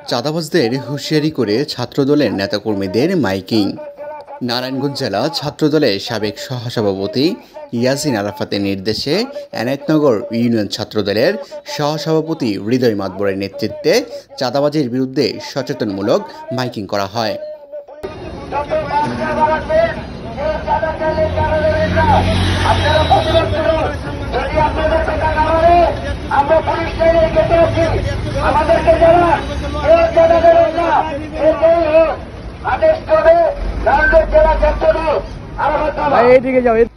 চাঁদাবাজদের হুঁশিয়ারি করে ছাত্রদলের নেতাকর্মীদের মাইকিং। নারায়ণগঞ্জ জেলা ছাত্রদলের সাবেক সহসভাপতি ইয়াসিন আরাফাতের নির্দেশে এনায়েতনগর ইউনিয়ন ছাত্রদলের সহসভাপতি হৃদয় মাতবরের নেতৃত্বে চাঁদাবাজির বিরুদ্ধে সচেতনমূলক মাইকিং করা হয়।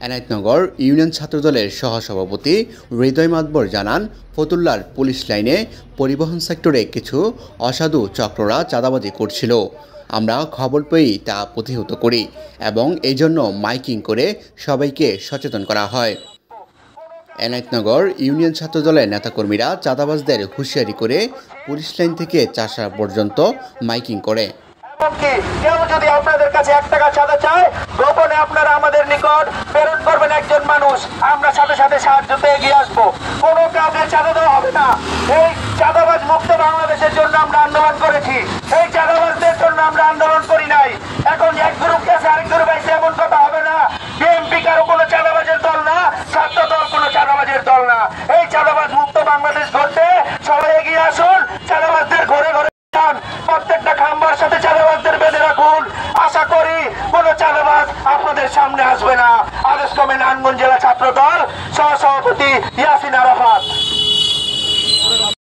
এনায়েতনগর ইউনিয়ন ছাত্রদলের সহসভাপতি হৃদয় মাতবর জানান, ফতুল্লার পুলিশ লাইনে পরিবহন সেক্টরে কিছু অসাধু চক্ররা চাঁদাবাজি করছিল। আমরা খবর পেয়েই তা প্রতিহত করি এবং এই জন্য মাইকিং করে সবাইকে সচেতন করা হয়। এনায়েতনগর ইউনিয়ন ছাত্রদলের নেতাকর্মীরা চাঁদাবাজদের হুঁশিয়ারি করে পুলিশ লাইন থেকে চাষা পর্যন্ত মাইকিং করে। কেউ যদি আপনাদের কাছে 1 টাকা চাঁদা চায়, গোপনে আপনারা আমাদের নিকট প্রেরণ করবেন একজন মানুষ, আমরা সাথে সাথে সাহায্যতে এগিয়ে আসবো। কোনো কাউকে চাঁদা দেওয়া হবে না। এই চাঁদাবাজ মুক্ত বাংলাদেশের জন্য আমরা আন্দোলন করেছি, এই চাঁদাবাজদের জন্য আমরা আন্দোলন করি নাই। এখন এক গ্রুপ কাছে আরেক গ্রুপ আইসে এমন কথা হবে না। বিএনপি কারো কোনো চাঁদাবাজের দল না, ছাত্র দল কোনো চাঁদাবাজের দল না। এই চাঁদাবাজ মুক্ত বাংলাদেশ গড়তে সবাই এগিয়ে আসুন। চাঁদাবাজদের ঘরে ঘরে প্রত্যেকটা খাম্বার সাথে চাঁদাবাজদের বেঁধে রাখুন। আশা করি কোন চাঁদাবাজ আপনাদের সামনে আসবে না। আদেশ কমে নারায়ণগঞ্জ জেলা ছাত্র দল, সহসভাপতি ইয়াসিন আরাফাত।